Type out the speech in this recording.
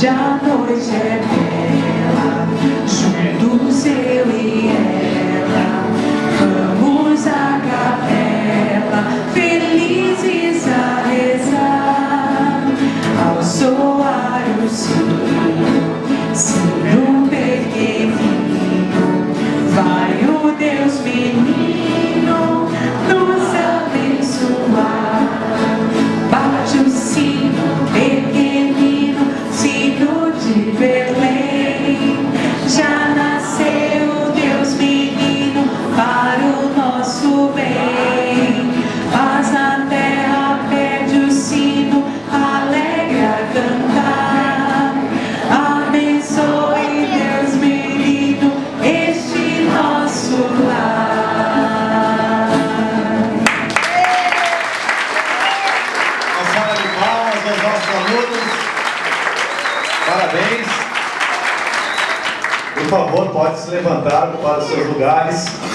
Hoje a noite é bela, juntos eu e ela, vamos à capela, felizes a rezar, ao soar o sino pequenino, vai o Deus menino nos abençoar. Bate o sino pequenino, sino de Belém, já nasceu Deus menino para o nosso bem. Paz na terra pede o sino, alegre a cantar. Abençoe Deus menino este nosso lar. Uma salva de palmas aos nossos alunos. Parabéns. Por favor, pode se levantar para os seus lugares.